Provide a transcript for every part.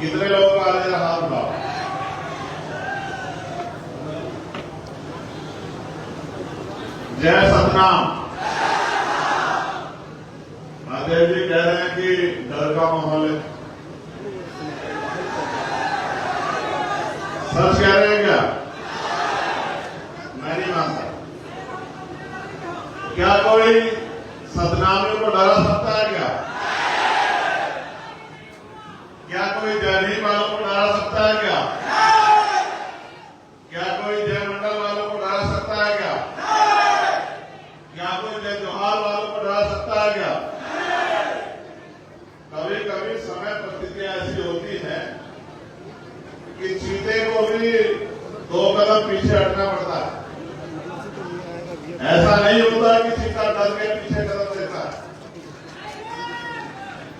कितने लोगों का आ रहा हाथ उठाओ। जय सतनाम। महादेव जी कह रहे हैं कि डर का माहौल है। सच कह रहे हैं क्या? मैं नहीं मानता। क्या कोई सतनामियों को डरा सकता है क्या? क्या कोई जयनीम वालों को डरा सकता है क्या? क्या कोई जय मंडल वालों को डरा सकता है क्या? क्या कोई जय जोहार वालों को डरा सकता है क्या? कभी कभी समय परिस्थितियां ऐसी होती है कि चीते को भी 2 कदम पीछे हटना पड़ता है। ऐसा नहीं होता कि चीता डर के पीछे कदम देता है।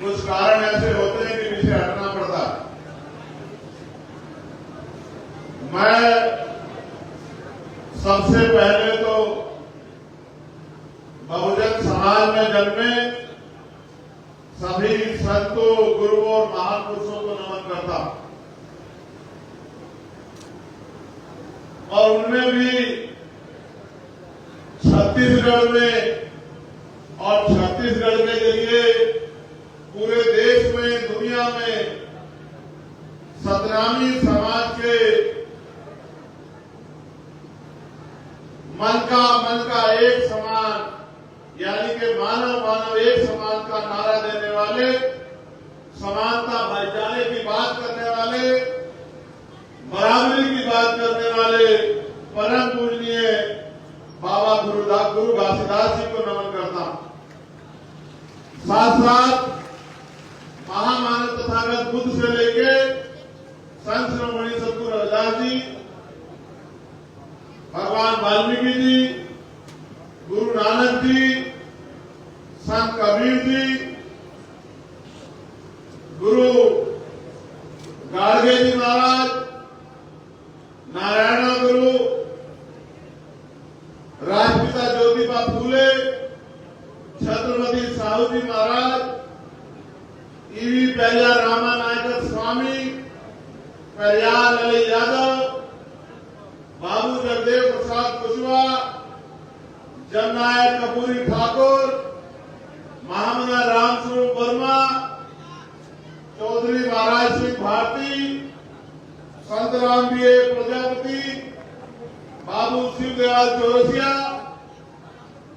कुछ कारण ऐसे होते हैं कि पीछे हटना पड़ता है। मैं सबसे पहले तो बहुजन समाज में जन्मे सभी संतों, गुरुओं और महापुरुषों को नमन करता हूं। और उनमें भी छत्तीसगढ़ में और छत्तीसगढ़ के जरिए पूरे देश में, दुनिया में सतनामी समाज के मन का एक समान, यानी कि मानव मानव एक समान का नारा देने वाले, समानता भाईचारे की बात करने वाले, बराबरी की बात करने वाले परम पूजनीय बाबा गुरु घासीदास जी को नमन करता हूं। साथ साथ महामानव तथागत बुद्ध से लेके संत शिरोमणि सद्गुरु रविदास जी, भगवान वाल्मीकि जी, गुरु नानक जी, संत कबीर जी, गुरु गाडगे जी महाराज, नारायण गुरु, राजपिता ज्योतिबा फूले, छत्रपति साहू जी महाराज, ईवी पेरियार रामा नायकर स्वामी, पेरियार ललित यादव, बाबू जगदेव प्रसाद कुशवाहा, जननायक कपूरी ठाकुर, महामना रामस्वरूप वर्मा, चौधरी महाराज सिंह भारती, संतराम बी प्रजापति, बाबू शिवदयाल चौरसिया,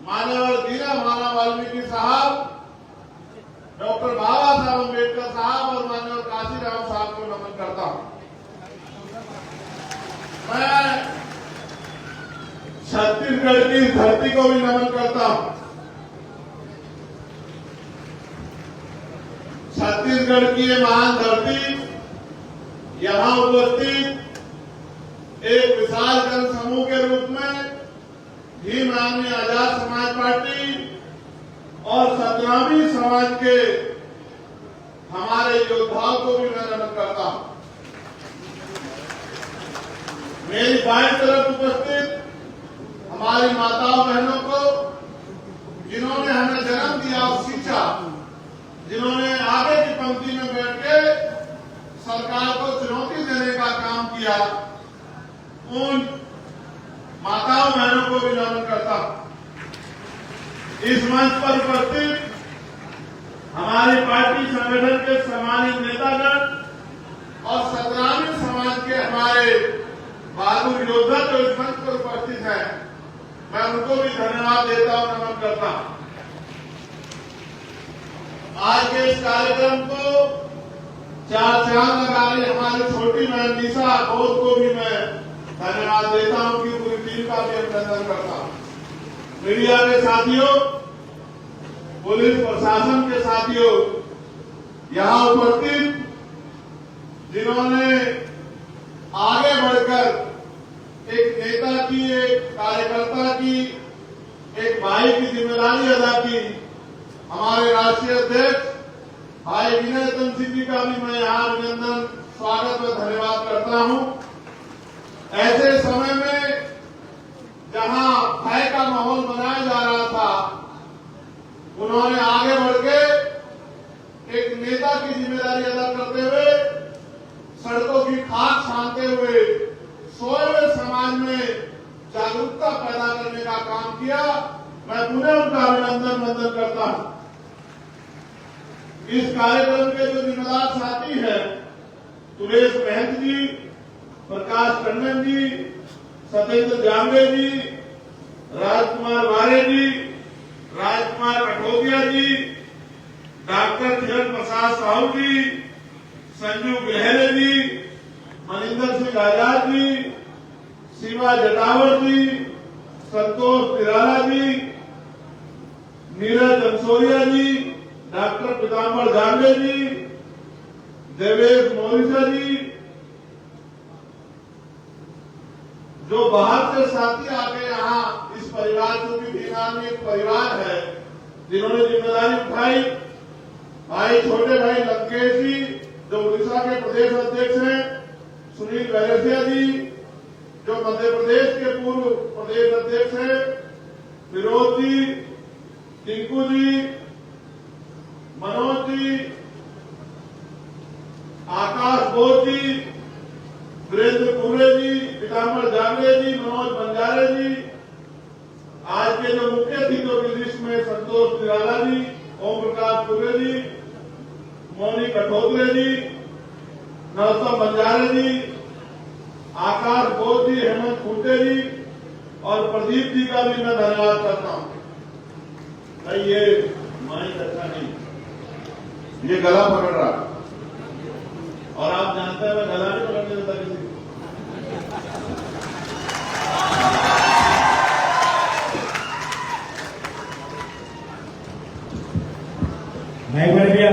मान्यवर दीना माना वाल्मीकि साहब, डॉक्टर बाबा साहब अम्बेडकर साहब और मान्यवर काशीराम साहब को नमन करता हूं। मैं छत्तीसगढ़ की धरती को भी नमन करता हूं। छत्तीसगढ़ की ये महान धरती, यहां उपस्थित एक विशाल जन समूह के रूप में भीमराव आजाद समाज पार्टी और सतनामी समाज के हमारे योद्धाओं को भी मैं नमन करता हूं। मेरी बाईं तरफ उपस्थित हमारी माताओं बहनों को, जिन्होंने हमें जन्म दिया और शिक्षा, जिन्होंने आगे की पंक्ति में बैठ के सरकार को चुनौती देने का काम किया, उन माताओं बहनों को भी नमन करता हूं। इस मंच पर उपस्थित हमारी पार्टी संगठन के सम्मानित नेतागण और सतनामी समाज के हमारे बहादुर योद्धा जो इस मंच पर उपस्थित हैं, मैं उनको भी धन्यवाद देता हूं, नमन करता हूं। आज के इस कार्यक्रम को 4 चांद लगा रही हमारी छोटी बहन निशा घोष को भी मैं धन्यवाद देता हूं कि पूरी टीम का भी अभिनंदन करता हूं। मीडिया के साथियों, पुलिस प्रशासन के साथियों, यहां उपस्थित जिन्होंने आगे बढ़कर एक नेता की, एक कार्यकर्ता की, एक भाई की जिम्मेदारी अदा की, हमारे राष्ट्रीय अध्यक्ष भाई विनय तंसिंह जी का भी मैं यहां अभिनंदन, स्वागत व धन्यवाद करता हूं। ऐसे समय में जहां भय का माहौल बनाया जा रहा था, उन्होंने आगे बढ़ के एक नेता की जिम्मेदारी अदा करते हुए सड़कों की खाक छानते हुए सोए हुए समाज में जागरूकता पैदा करने का काम किया। मैं पुनः उनका अभिनंदन वंदन करता हूं। इस कार्यक्रम के जो जिम्मेदार साथी हैं, सुरेश महंत जी, प्रकाश टंडन जी, सत्येंद्र जांबे जी, राजकुमार वारे जी, राजकुमार कठोदिया जी, डॉक्टर किरण प्रसाद साहू जी, संजू गहरे जी, मनिंदर सिंह आजाद जी, शिवा जटावर जी, संतोष निराला जी, नीरज अंसोरिया जी, डॉक्टर पीताम्बर जांबे जी, देवेश मोरिसा जी, जो बाहर से साथी आके यहाँ इस परिवार को भी भीमान में एक परिवार है जिन्होंने जिम्मेदारी उठाई। भाई छोटे भाई लंकेश जी जो उड़ीसा के प्रदेश अध्यक्ष हैं, सुनील बैरसिया जी जो मध्य प्रदेश के पूर्व प्रदेश अध्यक्ष हैं, फिरोज जी, टिंकू जी, मनोज जी, आकाश बोध जी, वीरेंद्र कुरे जी, पीताम्बर जांबे जी, मनोज बंजारे जी, आज के जो मुख्य अतिथियों की लिस्ट में संतोष निराला जी, ओम प्रकाश कुरे जी, मोनी कठोदरे जी, नरोत्तम बंजारे जी, आकाश बोध जी, हेमंत खूंटे जी और प्रदीप जी का भी मैं धन्यवाद करता हूं। भाई ये माइक अच्छा नहीं, ये गला पकड़ रहा और आप जानते हैं मैं गला नहीं पकड़ने देता किसी को। नहीं बढ़ गया।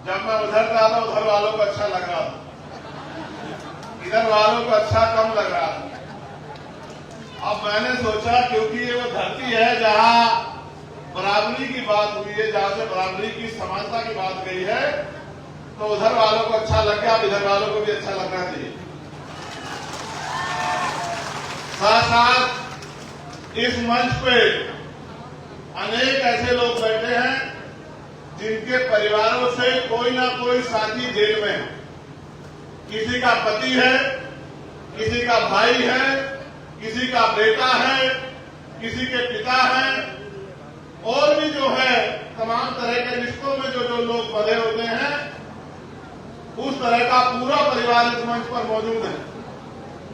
जब मैं उधर था तो उधर वालों को अच्छा लग रहा था, इधर वालों को अच्छा कम लग रहा था। अब मैंने सोचा क्योंकि ये वो धरती है जहां बराबरी की बात हुई है, जहां से बराबरी की समानता की बात गई है, तो उधर वालों को अच्छा लग गया, अब इधर वालों को भी अच्छा लगना चाहिए। साथ साथ इस मंच पे अनेक ऐसे लोग बैठे हैं जिनके परिवारों से कोई ना कोई साथी जेल में है। किसी का पति है, किसी का भाई है, किसी का बेटा है, किसी के पिता है, और भी जो है तमाम तरह के रिश्तों में जो जो लोग बंधे होते हैं, उस तरह का पूरा परिवार इस मंच पर मौजूद है।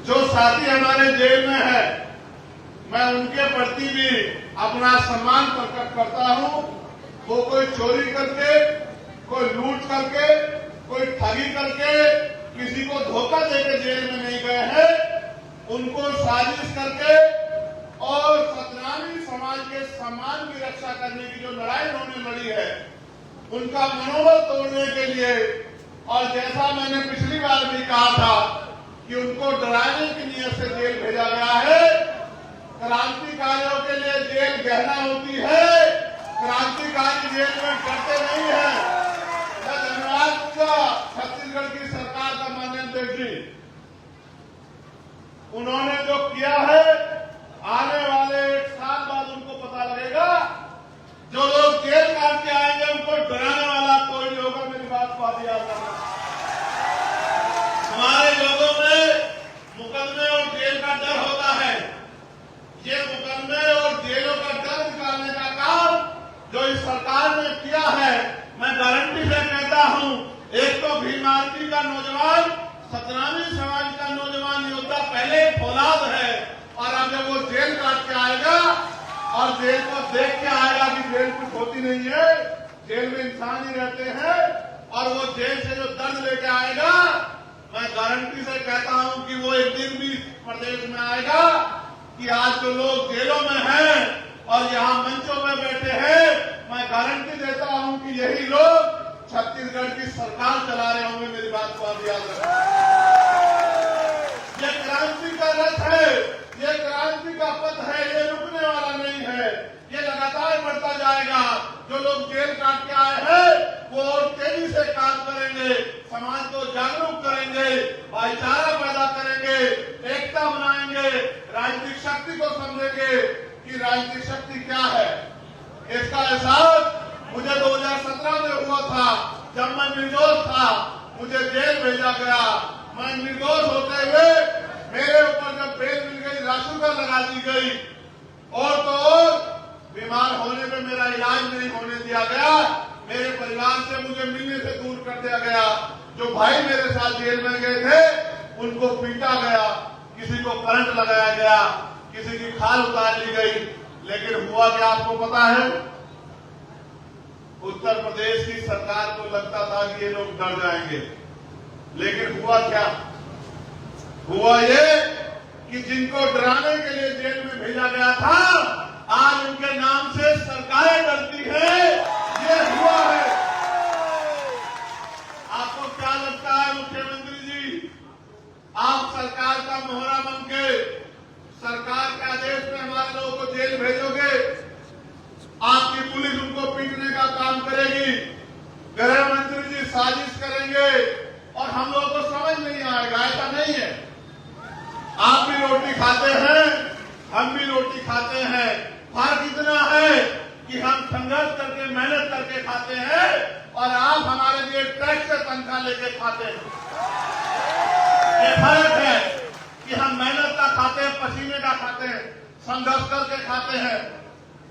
जो साथी हमारे जेल में है, मैं उनके प्रति भी अपना सम्मान प्रकट करता हूं। वो कोई चोरी करके, कोई लूट करके, कोई ठगी करके, किसी को धोखा देकर जेल में नहीं गए हैं। उनको साजिश करके और सतनामी समाज के सम्मान की रक्षा करने की जो लड़ाई उन्होंने लड़ी है, उनका मनोबल तोड़ने के लिए, और जैसा मैंने पिछली बार भी कहा था कि उनको डराने की नीयत से जेल भेजा गया है। क्रांतिकारियों के लिए जेल गहना होती है, क्रांतिकारी जेल में डरते नहीं है। मैं धन्यवाद दूंगा छत्तीसगढ़ की सरकार का, माननीय अध्यक्ष जी, उन्होंने जो किया है, आने वाले 1 साल बाद उनको पता लगेगा। जो लोग जेल काट के आएंगे उनको डराने वाला कोई नहीं होगा। मेरी बात को याद रखना। हमारे लोगों में मुकदमे और जेल का डर होता है। ये मुकदमे और जेलों का डर निकालने का काम जो इस सरकार ने किया है, मैं गारंटी से कहता हूं, एक तो भीम आर्मी का नौजवान, सतनामी समाज का नौजवान योद्धा पहले फौलाद है, और अब जब वो जेल काट के आएगा और जेल को देख के आएगा कि जेल कुछ होती नहीं है, जेल में इंसान ही रहते हैं, और वो जेल से जो दर्द लेके आएगा, मैं गारंटी से कहता हूं कि वो एक दिन भी प्रदेश में आएगा कि आज जो लोग जेलों में हैं और यहाँ मंचों में बैठे हैं, मैं गारंटी देता हूं कि यही लोग छत्तीसगढ़ छत्तीसगढ़ की सरकार चला रहे होंगे, मेरी बात को आप याद रखें। ये क्रांति का रथ है, ये क्रांति का पथ है, ये रुकने वाला नहीं है, ये लगातार बढ़ता जाएगा। जो लोग जेल काट के आए हैं वो और तेजी से काम करेंगे, समाज को जागरूक करेंगे, भाईचारा पैदा करेंगे, एकता बनाएंगे, राजनीतिक शक्ति को समझेंगे कि राजनीतिक शक्ति क्या है। इसका एहसास मुझे 2017 में हुआ था, जब मैं निर्दोष था, मुझे जेल भेजा गया। मैं निर्दोष होते हुए मेरे ऊपर जब बेल मिल गई, राशुका लगा दी गई, और तो और बीमार होने पे मेरा इलाज नहीं होने दिया गया, मेरे परिवार से मुझे मिलने से दूर कर दिया गया। जो भाई मेरे साथ जेल में गए थे उनको पीटा गया, किसी को करंट लगाया गया, किसी की खाल उतार ली गई। लेकिन हुआ क्या आपको पता है? उत्तर प्रदेश की सरकार को लगता था कि ये लोग डर जाएंगे, लेकिन हुआ क्या? हुआ ये कि जिनको डराने के लिए जेल में भेजा गया था, आज उनके नाम से सरकारें डरती है। ये हुआ है। आपको क्या लगता है मुख्यमंत्री जी, आप सरकार का मोहरा बन के सरकार के आदेश में हमारे लोगों को जेल भेजोगे, आपकी पुलिस उनको पीटने का काम करेगी, गृह मंत्री जी साजिश करेंगे और हम लोगों को समझ नहीं आएगा। ऐसा नहीं है। आप भी रोटी खाते हैं, हम भी रोटी खाते हैं। फर्क इतना है कि हम संघर्ष करके मेहनत करके खाते हैं और आप हमारे लिए टैक्स से तनख्वाह लेके खाते हैं। ये फर्क है कि हम मेहनत का खाते हैं, पसीने का खाते हैं, संघर्ष करके खाते हैं,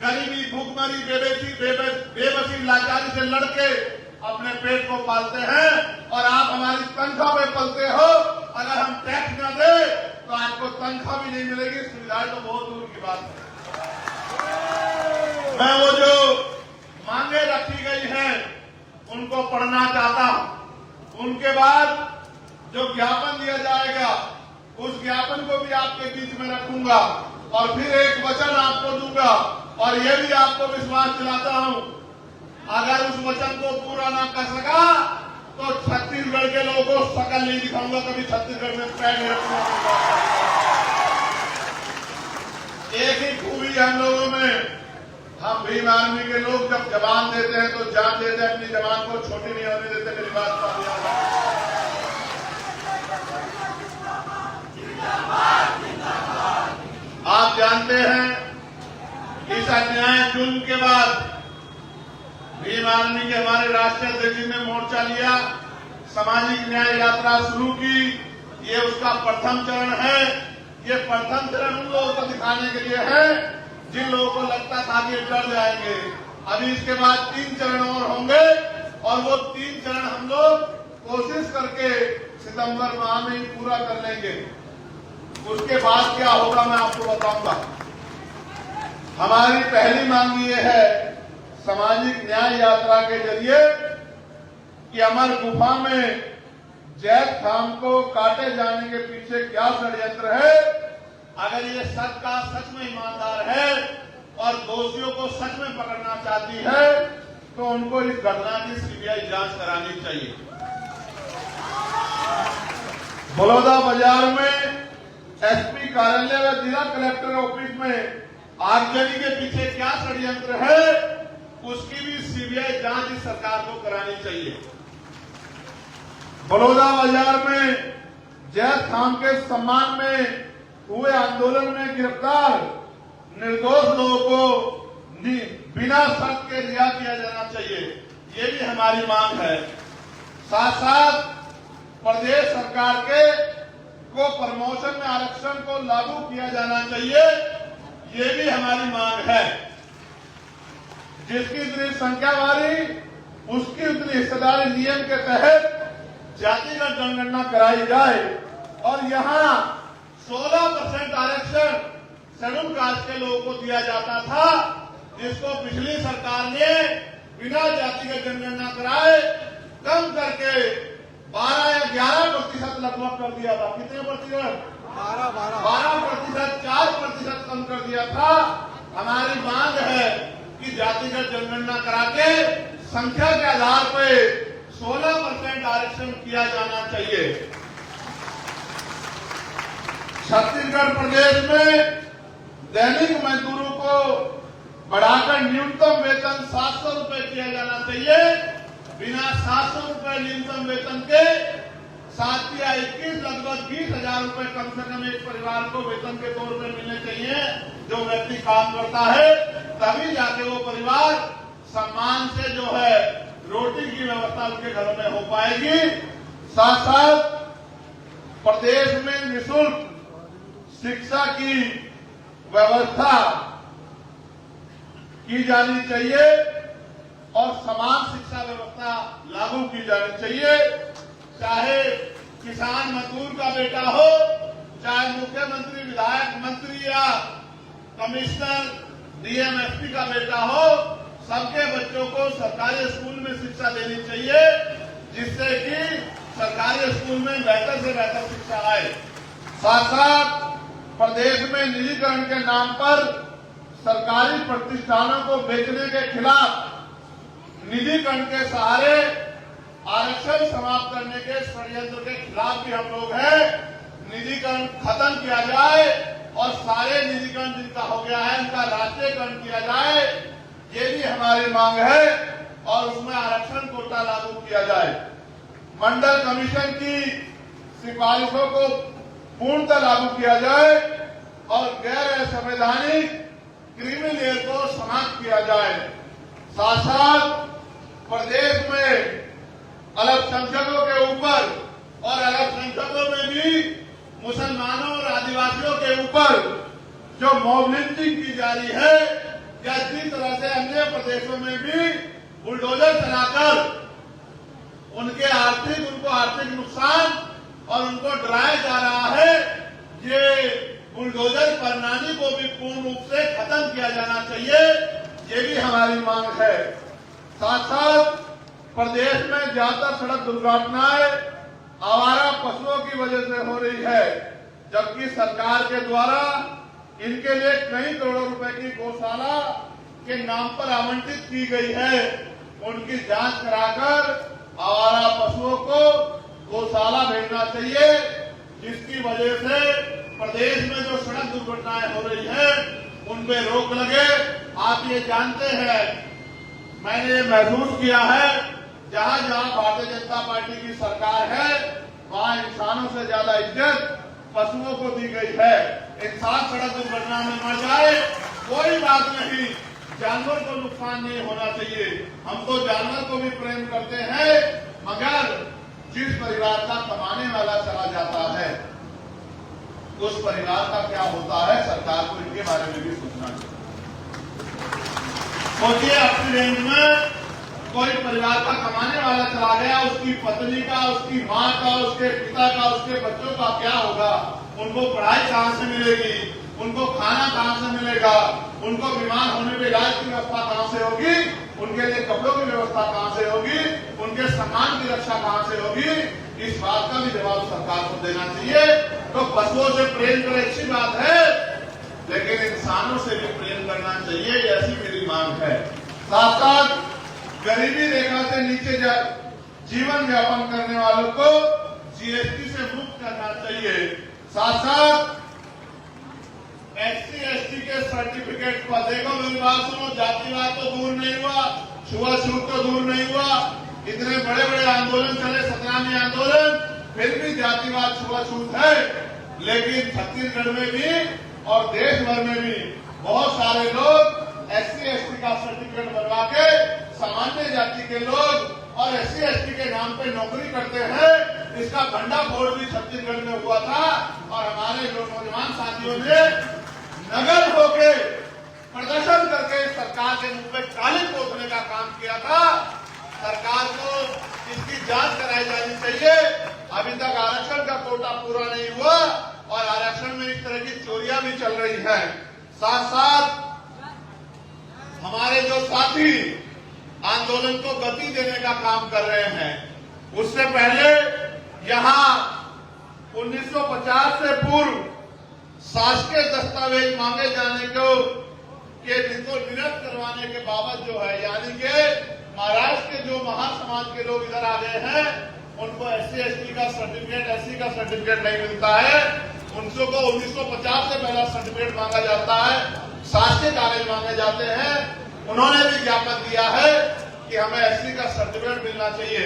गरीबी, भूखमरी, बेबसी, लाचारी से लड़के अपने पेट को पालते हैं, और आप हमारी तनख्वाह में पलते हो। अगर हम टैक्स न दे तो आपको तनख्वाह भी नहीं मिलेगी, सुविधाएं तो बहुत दूर की बात है। मैं वो जो मांगे रखी गई हैं उनको पढ़ना चाहता हूं। उनके बाद जो ज्ञापन दिया जाएगा उस ज्ञापन को भी आपके बीच में रखूंगा और फिर एक वचन आपको दूंगा, और ये भी आपको विश्वास दिलाता हूं, अगर उस वचन को पूरा ना कर सका तो छत्तीसगढ़ के लोगों को शकल नहीं दिखाऊंगा, कभी छत्तीसगढ़ में पैर नहीं रखूंगा। एक ही खूबी हम लोगों में, हम भीम आर्मी के लोग जब जवान देते हैं तो जान देते हैं, अपनी जवान को छोटी नहीं होने देते। मेरी बात को याद है। आप जानते हैं इस अन्याय जुल्म के बाद भीम आर्मी के हमारे राष्ट्रीय अध्यक्ष जी ने मोर्चा लिया, सामाजिक न्याय यात्रा शुरू की। ये उसका प्रथम चरण है। ये प्रथम चरण उन लोगों को दिखाने के लिए है जिन लोगों को लगता था कि डर जाएंगे। अभी इसके बाद 3 चरण और होंगे, और वो 3 चरण हम लोग कोशिश करके सितंबर माह में ही पूरा कर लेंगे। उसके बाद क्या होगा मैं आपको बताऊंगा। हमारी पहली मांग ये है सामाजिक न्याय यात्रा के जरिए कि अमर गुफा में जैद खान को काटे जाने के पीछे क्या षड्यंत्र है। अगर ये सच का सच में ईमानदार है और दोषियों को सच में पकड़ना चाहती है तो उनको इस घटना की सीबीआई जांच करानी चाहिए। बलौदा बाजार में एसपी कार्यालय व जिला कलेक्टर ऑफिस में आगजनी के पीछे क्या षड्यंत्र है, उसकी भी सीबीआई जांच इस सरकार को करानी चाहिए। बलौदा बाजार में जैद खान के सम्मान में हुए आंदोलन में गिरफ्तार निर्दोष लोगों को बिना शर्त के रिहा किया जाना चाहिए, ये भी हमारी मांग है। साथ साथ प्रदेश सरकार के को प्रमोशन में आरक्षण को लागू किया जाना चाहिए, ये भी हमारी मांग है। जिसकी इतनी संख्या वाली उसकी उतनी हिस्सेदारी नियम के तहत जातिगत जनगणना कराई जाए, और यहाँ 16% आरक्षण शेड्यूल कास्ट के लोगों को दिया जाता था, जिसको पिछली सरकार ने बिना जातिगत जनगणना कराए कम करके 12 या 11% लगभग कर दिया था। कितने प्रतिशत? 12%, 4% कम कर दिया था। हमारी मांग है कि जातिगत जनगणना करा के संख्या के आधार पर 16% आरक्षण किया जाना चाहिए। छत्तीसगढ़ प्रदेश में दैनिक मजदूरों को बढ़ाकर न्यूनतम वेतन 700 रुपए किया जाना चाहिए। बिना 700 रुपए न्यूनतम वेतन के 7 या 21 लगभग 20,000 रुपए कम से कम एक परिवार को वेतन के तौर पर मिलने चाहिए। जो व्यक्ति काम करता है तभी जाके वो परिवार सम्मान से जो है रोटी की व्यवस्था उनके घरों में हो पाएगी। साथ साथ प्रदेश में निःशुल्क शिक्षा की व्यवस्था की जानी चाहिए और समान शिक्षा व्यवस्था लागू की जानी चाहिए। चाहे किसान मजदूर का बेटा हो, चाहे मुख्यमंत्री, विधायक, मंत्री या कमिश्नर, डीएम, एसपी का बेटा हो, सबके बच्चों को सरकारी स्कूल में शिक्षा देनी चाहिए, जिससे कि सरकारी स्कूल में बेहतर से बेहतर शिक्षा आए। साथ साथ प्रदेश में निजीकरण के नाम पर सरकारी प्रतिष्ठानों को बेचने के खिलाफ, निजीकरण के सहारे आरक्षण समाप्त करने के षड्यंत्र के खिलाफ भी हम लोग हैं। निजीकरण खत्म किया जाए और सारे निजीकरण जिनका हो गया है उनका राष्ट्रीयकरण किया जाए, ये भी हमारी मांग है और उसमें आरक्षण कोटा लागू किया जाए। मंडल कमीशन की सिफारिशों को पूर्णतः लागू किया जाए और गैर संवैधानिक क्रिमी लेयर को समाप्त किया जाए। साथ साथ प्रदेश में अल्पसंख्यकों के ऊपर और अल्पसंख्यकों में भी मुसलमानों और आदिवासियों के ऊपर जो मॉब लिंचिंग की जा रही है, या जिस तरह से अन्य प्रदेशों में भी बुलडोजर चलाकर उनको आर्थिक नुकसान और उनको डराया जा रहा है, ये बुलडोजर प्रणाली को भी पूर्ण रूप से खत्म किया जाना चाहिए, ये भी हमारी मांग है। साथ साथ प्रदेश में ज्यादातर सड़क दुर्घटनाएं आवारा पशुओं की वजह से हो रही है, जबकि सरकार के द्वारा इनके लिए कई करोड़ों रुपए की गौशाला के नाम पर आवंटित की गई है। उनकी जांच कराकर आवारा पशुओं को गौशाला भेजना चाहिए, जिसकी वजह से प्रदेश में जो सड़क दुर्घटनाएं हो रही है उन पे रोक लगे। आप ये जानते हैं, मैंने ये महसूस किया है, जहां जहां भारतीय जनता पार्टी की सरकार है वहां इंसानों से ज्यादा इज्जत पशुओं को दी गई है। इंसान सड़क दुर्घटना में मर जाए कोई बात नहीं, जानवर को नुकसान नहीं होना चाहिए। हम तो जानवर को भी प्रेम करते हैं, मगर जिस परिवार का कमाने वाला चला जाता है उस परिवार का क्या होता है, सरकार को इनके बारे में भी सोचना चाहिए। सोचिए, अपनी रेंज में कोई परिवार का कमाने वाला चला गया, उसकी पत्नी का, उसकी माँ का, उसके पिता का, उसके बच्चों का क्या होगा? उनको पढ़ाई कहाँ से मिलेगी? उनको खाना कहाँ से मिलेगा? उनको बीमार होने पे इलाज की व्यवस्था कहाँ से होगी? उनके लिए कपड़ों की व्यवस्था कहाँ से होगी? उनके सम्मान की रक्षा कहाँ से होगी? इस बात का भी जवाब सरकार को देना चाहिए। तो पशुओं से प्रेम करें, अच्छी बात है, लेकिन इंसानों से भी प्रेम करना चाहिए, ऐसी मेरी मांग है। साथ साथ गरीबी रेखा से नीचे जीवन यापन करने वालों को जीएसटी से मुक्त करना चाहिए। साथ साथ SC/ST के सर्टिफिकेट पर देखो, मेरी बात सुनो, जातिवाद तो दूर नहीं हुआ, छुआछूत तो दूर नहीं हुआ, इतने बड़े बड़े आंदोलन चले, 17वें आंदोलन, फिर भी जातिवाद छुआछूत है। लेकिन छत्तीसगढ़ में भी और देश भर में भी बहुत सारे लोग SC/ST का सर्टिफिकेट बनवा के सामान्य जाति के लोग और SC/ST के नाम पे नौकरी करते हैं। इसका भंडाफोड़ भी छत्तीसगढ़ में हुआ था और हमारे जो नौजवान साथियों ने नगर होके प्रदर्शन करके सरकार के मुंह पे काली पोतने का काम किया था। सरकार को इसकी जांच कराई जानी चाहिए। अभी तक आरक्षण का कोटा पूरा नहीं हुआ और आरक्षण में इस तरह की चोरियां भी चल रही हैं। साथ साथ हमारे जो साथी आंदोलन को गति देने का काम कर रहे हैं, उससे पहले यहां 1950 से पूर्व शासकीय दस्तावेज मांगे जाने को निरस्त करवाने के बाबत जो है, यानी कि महाराष्ट्र के जो महासमाज के लोग इधर आ गए हैं उनको SC/ST का सर्टिफिकेट, SC का सर्टिफिकेट नहीं मिलता है। उनको 1950 से पहला सर्टिफिकेट मांगा जाता है, शासकीय कागज मांगे जाते हैं। उन्होंने भी ज्ञापन दिया है कि हमें SC का सर्टिफिकेट मिलना चाहिए।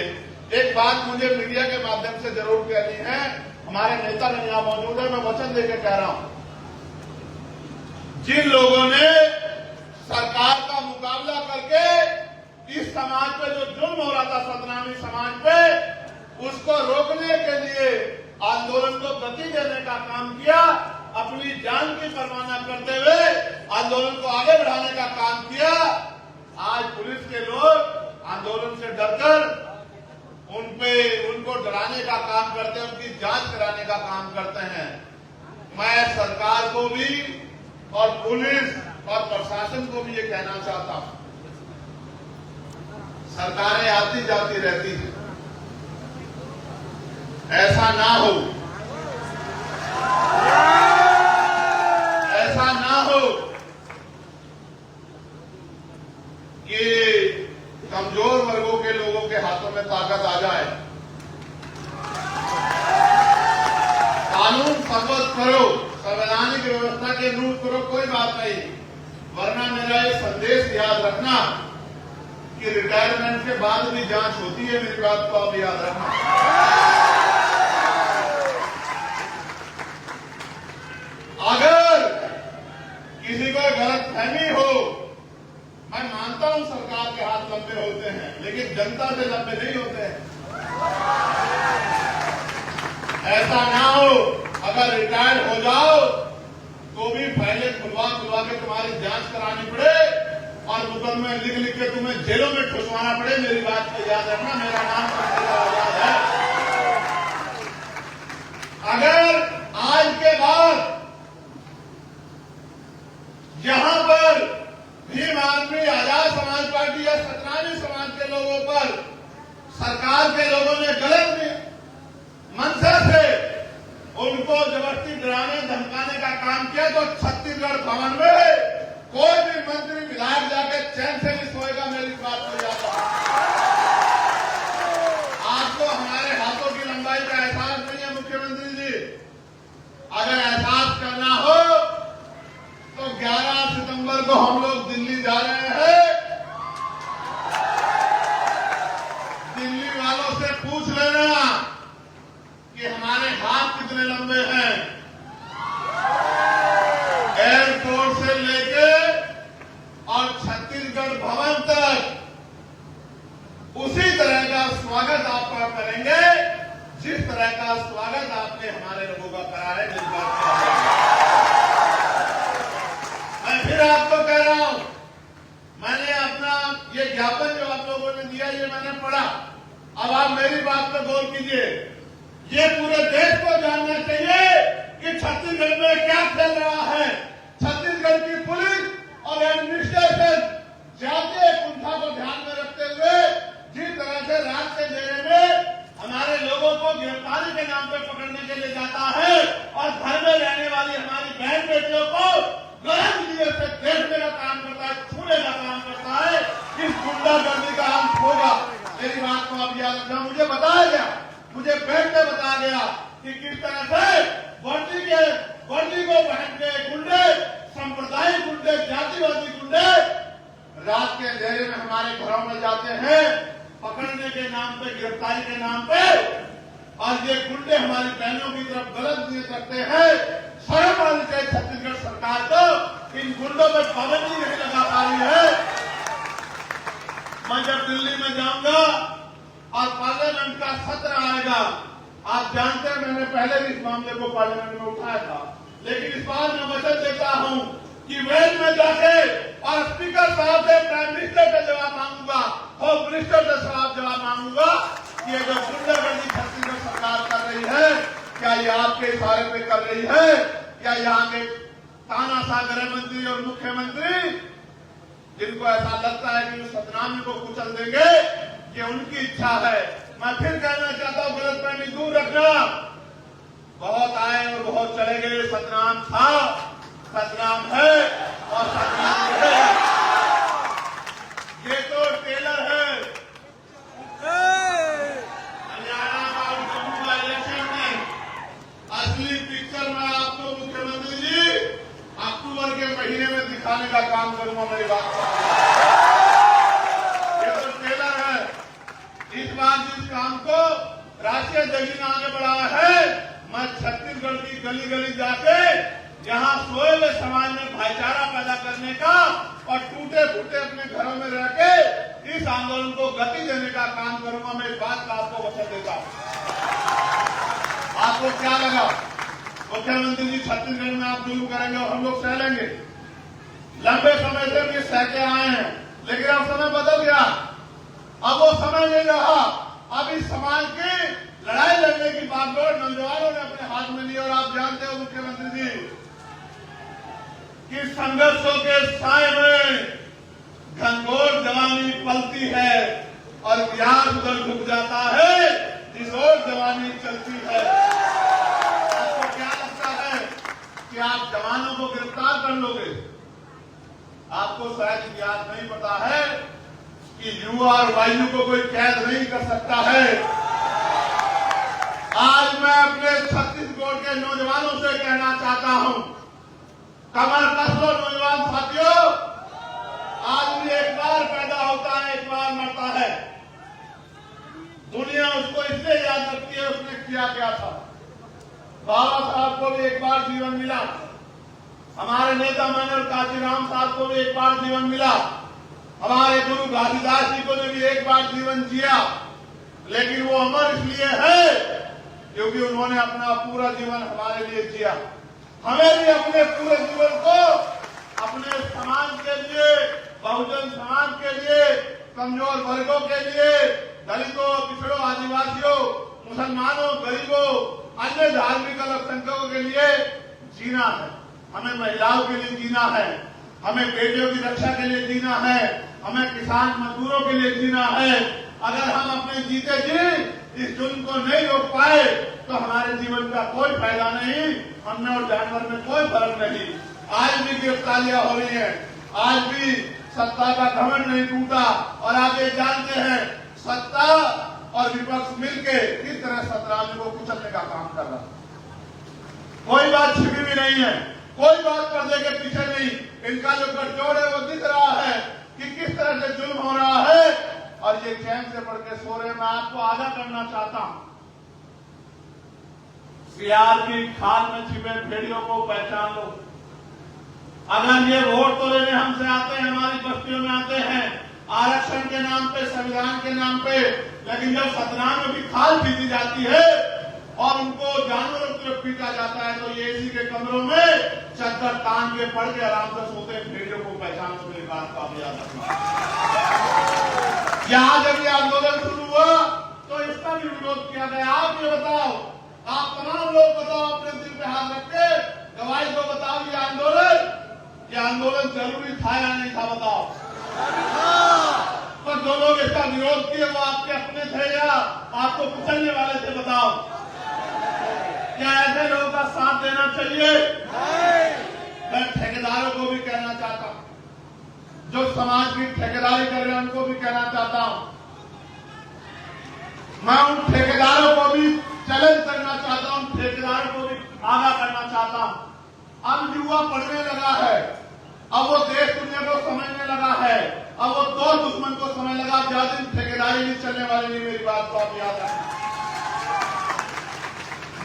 एक बात मुझे मीडिया के माध्यम से जरूर कहनी है, हमारे नेता ने यहाँ मौजूद है, मैं वचन देकर कह रहा हूं, जिन लोगों ने सरकार का मुकाबला करके इस समाज पे जो जुल्म हो रहा था सतनामी समाज पे, उसको रोकने के लिए आंदोलन को गति देने का काम किया, अपनी जान की परवाह न करते हुए आंदोलन को आगे बढ़ाने का काम किया। आज पुलिस के लोग आंदोलन से डरकर उनको डराने का काम करते हैं, उनकी जांच कराने का काम करते हैं। मैं सरकार को भी और पुलिस और प्रशासन को भी ये कहना चाहता हूं, सरकारें आती जाती रहती हैं, ऐसा ना हो, ऐसा ना हो कि कमजोर वर्गों के लोगों के हाथों में ताकत आ जाए। कानून सर्वोच्च करो, संवैधानिक व्यवस्था के अनुरूप करो, कोई बात नहीं, वरना मेरा ये संदेश याद रखना कि रिटायरमेंट के बाद भी जांच होती है, मेरी बात को आप याद रखना। अगर किसी को गलतफहमी हो, मैं मानता हूं सरकार के हाथ लंबे होते हैं, लेकिन जनता से लंबे नहीं होते हैं। ऐसा ना हो, अगर रिटायर हो जाओ तो भी फाइलें खुलवा के तुम्हारी जांच करानी पड़े और मुकदमे लिख के तुम्हें जेलों में ठुसवाना पड़े। मेरी बात को याद रखना, मेरा नाम आजाद है। अगर आज के बाद जहां पर भीम आदमी, आजाद समाज पार्टी या सतनामी समाज के लोगों पर सरकार के लोगों ने गलत मंशा से उनको जबरदस्ती डराने धमकाने का काम किया, तो छत्तीसगढ़ भवन में कोई भी मंत्री विधायक जाके चैन से नहीं सोएगा। मेरी बात को याद रखना। आपको हमारे हाथों की लंबाई का एहसास नहीं है मुख्यमंत्री जी। अगर एहसास करना हो तो 11 सितंबर को हम लोग दिल्ली जा रहे हैं। दिल्ली वालों से पूछ लेना कि हमारे हाथ कितने लंबे हैं। एयरपोर्ट से लेके और छत्तीसगढ़ भवन तक उसी तरह का स्वागत आपका करेंगे जिस तरह का स्वागत आपने हमारे लोगों का करा है। जिस बात मैं फिर आपको कह रहा हूं, मैंने अपना ये ज्ञापन जो आप लोगों ने दिया ये मैंने पढ़ा। अब आप मेरी बात पर गौर कीजिए। ये पूरे देश को जानना चाहिए कि छत्तीसगढ़ में क्या चल रहा है। छत्तीसगढ़ की पुलिस और एडमिनिस्ट्रेशन जातीय कुंठा को ध्यान में रखते हुए जिस तरह से रात के अंधेरे में हमारे लोगों को गिरफ्तारी के नाम पर पकड़ने के लिए जाता है और घर में रहने वाली हमारी बहन बेटियों को गलत नीयत से देखने का काम करता है, छूने का काम करता है, इस गुंडागर्दी का अंत होगा। मेरी बात को आप याद रखना। मुझे बताया गया, मुझे बैठ के बताया गया कि किस तरह से वर्दी को पहन के गुंडे, सांप्रदायिक गुंडे, जातिवादी गुंडे रात के अंधेरे में हमारे घरों में जाते हैं पकड़ने के नाम पे, गिरफ्तारी के नाम पे, और ये गुंडे हमारी बहनों की तरफ गलत नीयत रखते हैं। शर्म आनी चाहिए छत्तीसगढ़ सरकार को, इन गुंडों पर पाबंदी नहीं लगा पा रही है। मैं जब दिल्ली में जाऊंगा और पार्लियामेंट का सत्र आएगा, आप जानते हैं मैंने पहले भी इस मामले को पार्लियामेंट में उठाया था, लेकिन इस बार मैं वचन देता हूं कि वेल में जाके और स्पीकर साहब से, प्राइम मिनिस्टर से जवाब मांगूंगा, होम मिनिस्टर से जवाब मांगूंगा कि ये जो गुंडागर्दी छत्तीसगढ़ सरकार कर रही है, क्या ये आपके इशारे पे कर रही है, या यहाँ के तानाशाह गृह मंत्री और मुख्यमंत्री जिनको ऐसा लगता है कि सतनामी को कुचल देंगे, ये उनकी इच्छा है। मैं फिर कहना चाहता हूं, गलतफहमी दूर रखना। बहुत आए और बहुत चले गए, सतनाम था, सतनाम है और सतनाम रहेगा। ये तो टेलर है, इस काम को राष्ट्रीय जगह में आगे बढ़ाया है। मैं छत्तीसगढ़ की गली गली जाके यहाँ सोए हुए समाज में भाईचारा पैदा करने का और टूटे फूटे अपने घरों में रह के इस आंदोलन को गति देने का काम करूंगा। मैं इस बात का आपको वचन देता हूं। आपको क्या लगा मुख्यमंत्री जी छत्तीसगढ़ में आप जुल्म करेंगे और हम लोग सह लेंगे? लंबे समय से ये सहते आए हैं, लेकिन अब समय बदल गया। अब वो समय नहीं रहा। अब इस समाज की लड़ाई लड़ने की बागडोर नौजवानों ने अपने हाथ में ली। और आप जानते हो मुख्यमंत्री जी कि संघर्षों के साए में घनघोर जवानी पलती है और बिहार उधर झुक जाता है जिस ओर जवानी चलती है। आपको क्या लगता है कि आप जवानों को गिरफ्तार कर लोगे? आपको शायद याद नहीं पता है कि युवा और वायु को कोई कैद नहीं कर सकता है। आज मैं अपने छत्तीसगढ़ के नौजवानों से कहना चाहता हूं, कमर कस लो नौजवान साथियों। आदमी एक बार पैदा होता है, एक बार मरता है। दुनिया उसको इसलिए याद रखती है उसने किया क्या था। बाबा साहब को भी एक बार जीवन मिला, हमारे नेता मनोहर काशीराम साहब को भी एक बार जीवन मिला, हमारे गुरु घासीदास जी को भी एक बार जीवन जिया। लेकिन वो अमर इसलिए है क्योंकि उन्होंने अपना पूरा जीवन हमारे लिए जिया। हमें भी अपने पूरे जीवन को अपने समाज के लिए, बहुजन समाज के लिए, कमजोर वर्गों के लिए, दलितों, पिछड़ों, आदिवासियों, मुसलमानों, गरीबों, अन्य धार्मिक अल्पसंख्यकों के लिए जीना है। हमें महिलाओं के लिए जीना है, हमें बेटियों की रक्षा के लिए जीना है, हमें किसान मजदूरों के लिए जीना है। अगर हम अपने जीते जी इस जुल्म को नहीं रोक पाए तो हमारे जीवन का कोई फायदा नहीं, हमने और जानवर में कोई फर्क नहीं। आज भी गिरफ्तारियां हो रही हैं, आज भी सत्ता का घमंड नहीं टूटा। और आप ये जानते हैं सत्ता और विपक्ष मिलकर किस तरह सतराजू को कुचलने का काम कर रहा है। कोई बात छिपी भी नहीं है, कोई बात पर्दे के पीछे नहीं। इनका जो गठजोड़ है वो दिख रहा है कि किस तरह से जुल्म हो रहा है। और ये चैन से पढ़ के सो रहे। मैं आपको आगाह करना चाहता हूं, सियार की खाल में छिपे भेड़ियों को पहचान लो। अगर ये वोट तो लेने हमसे आते हैं, हमारी बस्तियों में आते हैं आरक्षण के नाम पे, संविधान के नाम पे, लेकिन जब सतनाम की खाल पीती जाती है और उनको जानवरों की तरफ पीटा जाता है तो ये एसी के कमरों में चद्दर तान के पड़ के आराम से सोते हैं। भेड़ियों को पहचान लो, मेरी बात का भी याद रखना। यहाँ जब ये आंदोलन शुरू हुआ तो इसका भी विरोध किया गया। आप ये बताओ, आप तमाम लोग बताओ, अपने दिल पे हाथ रख के गवाही को बताओ, ये आंदोलन जरूरी था या नहीं था? बताओ। तो जो लोग इसका विरोध किए वो आपके अपने थे या आपको कुचलने वाले थे? बताओ। क्या ऐसे लोगों का साथ देना चाहिए? मैं ठेकेदारों को भी कहना चाहता हूं, जो समाज की ठेकेदारी कर रहे हैं उनको भी कहना चाहता हूं। मैं उन ठेकेदारों को भी चैलेंज करना चाहता हूं, ठेकेदारों को भी आगाह करना चाहता हूं। अब युवा पढ़ने लगा है, अब वो देश दुनिया को समझने लगा है, अब वो दो दुश्मन को समझ लगा। ज्यादा दिन ठेकेदारी नहीं चलने वाली नहीं, मेरी बात को आप याद रखें।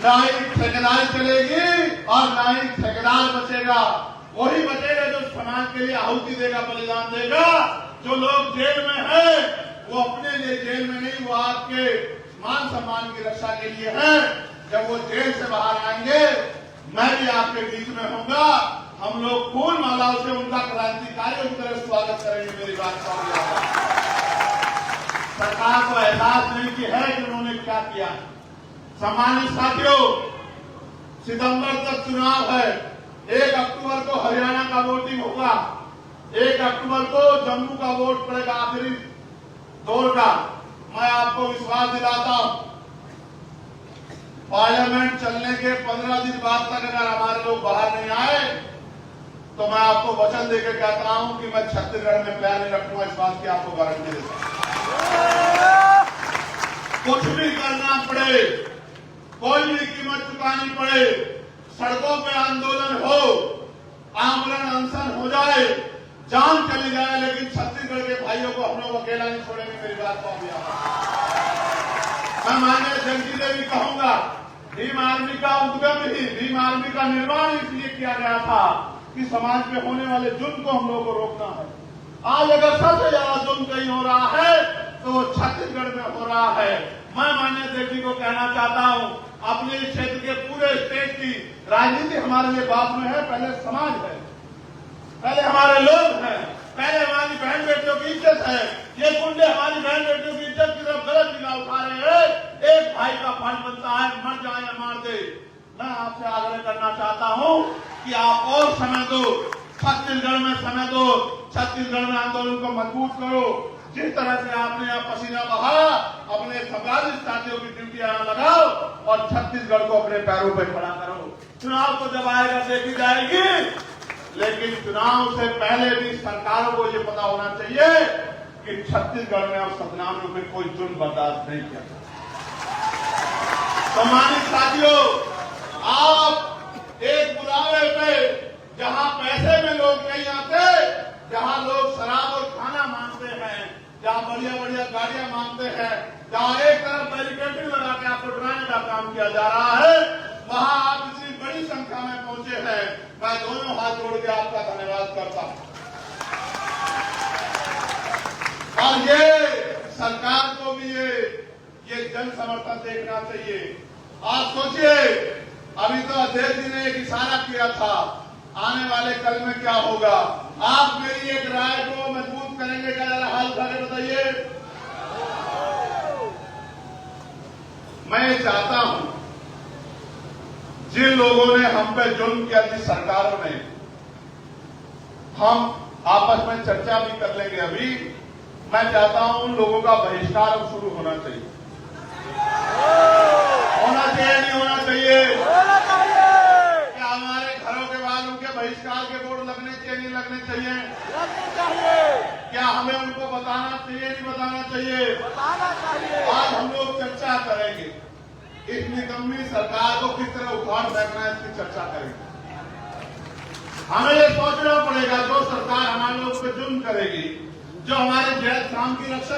ना ही ठेकेदारी चलेगी और ना ही ठेकेदार बचेगा। वही बचेगा जो समाज के लिए आहुति देगा, बलिदान देगा। जो लोग जेल में हैं वो अपने लिए जेल में नहीं, वो आपके मान सम्मान की रक्षा के लिए हैं। जब वो जेल से बाहर आएंगे मैं भी आपके बीच में होऊंगा। हम लोग फूल मालाओं से उनका क्रांतिकारियों की तरह स्वागत करेंगे। मेरी बात को सरकार को एहसास नहीं कि है कि उन्होंने क्या किया। सम्मानित साथियों, सितंबर तक चुनाव है। 1 अक्टूबर को हरियाणा का वोटिंग होगा, 1 अक्टूबर को जम्मू का वोट पड़ेगा, आखिरी दौर का। मैं आपको विश्वास दिलाता हूं, पार्लियामेंट चलने के 15 दिन बाद तक अगर हमारे लोग बाहर नहीं आए तो मैं आपको वचन देकर कहता हूं कि मैं छत्तीसगढ़ में पैर नहीं रखूंगा। इस बात की आपको गारंटी देता हूं। कुछ भी करना पड़े, कोई भी कीमत चुकानी पड़े, सड़कों पे आंदोलन हो, आमरण अनशन हो जाए, जान चली जाए, लेकिन छत्तीसगढ़ के भाइयों को हम लोग अकेला नहीं छोड़ेंगे। मेरी बात को आप याद रखें। मैं माननीय जंगी से भी कहूंगा, भीम आर्मी का उद्गम ही, भीम आर्मी का निर्माण इसलिए किया गया था कि समाज में होने वाले जुल्म को हम लोगों को रोकना है। आज अगर सबसे ज्यादा जुल्म कहीं हो रहा है तो छत्तीसगढ़ में हो रहा है। मैं माननीय देवी को कहना चाहता हूं, अपने क्षेत्र के पूरे स्टेट की राजनीति हमारे लिए बाद में है, पहले समाज है, पहले हमारे लोग हैं, पहले हमारी बहन बेटियों की इज्जत है। ये गुंडे हमारी बहन बेटियों की इज्जत की तरफ गलत निगाह उठा रहे हैं। एक भाई का फर्ज बनता है, मर जाए या मार दे। मैं आपसे आग्रह करना चाहता हूं कि आप और समय दो, छत्तीसगढ़ में समय दो, छत्तीसगढ़ में आंदोलन को मजबूत करो। जिस तरह से आपने यहाँ पसीना बहाया, अपने संघर्ष साथियों की ड्यूटी यहाँ लगाओ और छत्तीसगढ़ को अपने पैरों पर खड़ा करो। चुनाव तो जब आएगा देखी जाएगी, लेकिन चुनाव से पहले भी सरकारों को ये पता होना चाहिए कि छत्तीसगढ़ में और सतनाम में कोई जुल्म बर्दाश्त नहीं किया जाता। सम्मानित साथियों, आप एक बुलावे पे जहां पैसे में लोग नहीं आते, जहां लोग शराब और खाना मांगते हैं, जहां बढ़िया बढ़िया गाड़ियां मांगते हैं, जहां एक तरफ बैरिकेडिंग लगा के आपको डराने का काम किया जा रहा है, वहां आप इतनी बड़ी संख्या में पहुंचे हैं। मैं दोनों हाथ जोड़ के आपका धन्यवाद करता हूं। और ये सरकार को भी ये जन समर्थन देखना चाहिए। आप सोचिए, अभी तो अध्यक्ष जी ने एक इशारा किया था, आने वाले कल में क्या होगा। आप मेरी एक राय को मजबूत करेंगे क्या? जरा हाल करके बताइए। मैं चाहता हूं, जिन लोगों ने हम पे जुल्म किया, जिस सरकारों ने, हम आपस में चर्चा भी कर लेंगे। अभी मैं चाहता हूं उन लोगों का बहिष्कार शुरू होना चाहिए। होना चाहिए नहीं होना चाहिए? क्या हमारे घरों के बाहर उनके बहिष्कार के बोर्ड लगने चाहिए नहीं लगने चाहिए? क्या हमें उनको बताना चाहिए नहीं बताना चाहिए? आज हम लोग चर्चा करेंगे, इस निकम्मी सरकार को किस तरह उखाड़ फेंकना है, इसकी चर्चा करेंगे। हमें ये सोचना पड़ेगा, जो सरकार हमारे लोग पे जुल्म करेगी, जो हमारे जैत काम की रक्षा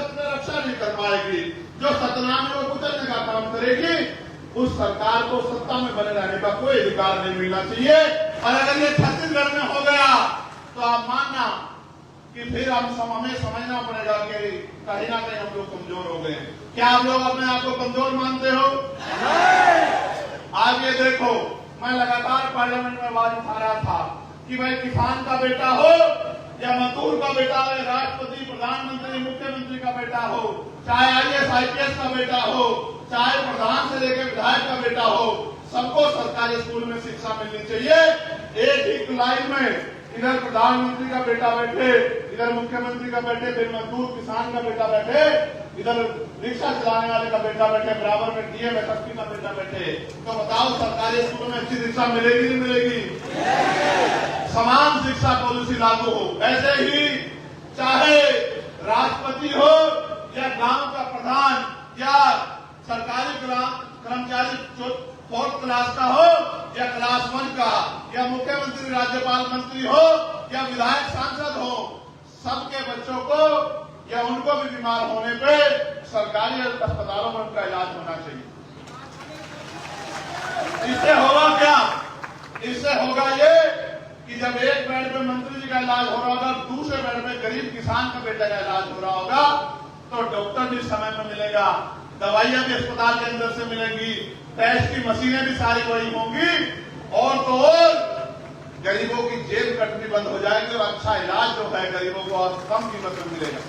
नहीं कर पाएगी, जो सतनाम को कुचलने का काम करेगी, उस सरकार को सत्ता में बने रहने का कोई अधिकार नहीं मिलना चाहिए। और अगर ये छत्तीसगढ़ में हो गया तो आप मानना कि फिर हमें समझना पड़ेगा कि कहीं ना कहीं हम लोग कमजोर हो गए। क्या आप लोग अपने आप को कमजोर मानते हो? आज ये देखो, मैं लगातार पार्लियामेंट में आवाज उठा रहा था कि भाई किसान का बेटा हो या मजदूर का बेटा हो, राष्ट्रपति, प्रधानमंत्री, मुख्यमंत्री का बेटा हो, चाहे IAS IPS का बेटा हो, चाहे प्रधान से लेकर विधायक का बेटा हो, सबको सरकारी स्कूल में शिक्षा मिलनी चाहिए। एक ही लाइन में इधर प्रधानमंत्री का बेटा बैठे, इधर मुख्यमंत्री का बैठे, फिर मजदूर किसान का बेटा बैठे, इधर रिक्शा चलाने वाले का बेटा बैठे, बराबर में DM SSP का बेटा बैठे। तो बताओ सरकारी स्कूलों में अच्छी शिक्षा मिलेगी नहीं मिलेगी? समान शिक्षा पॉलिसी लागू हो। ऐसे ही चाहे राष्ट्रपति हो या गांव का प्रधान या सरकारी कर्मचारी जो 4th क्लास का हो या क्लास 1 का, या मुख्यमंत्री राज्यपाल मंत्री हो या विधायक सांसद हो, सबके बच्चों को या उनको भी बीमार होने पे सरकारी अस्पतालों में उनका इलाज होना चाहिए। इससे होगा क्या? इससे होगा ये कि जब एक बेड पे मंत्री जी का इलाज हो रहा होगा, दूसरे बेड पे गरीब किसान का बेटे का इलाज हो रहा होगा, तो डॉक्टर भी समय में मिलेगा, दवाइयां भी अस्पताल के अंदर से मिलेंगी, टेस्ट की मशीनें भी सारी वही होंगी, और तो और गरीबों की जेब कटनी बंद हो जाएगी और अच्छा इलाज जो है गरीबों को और कम कीमत में मिलेगा।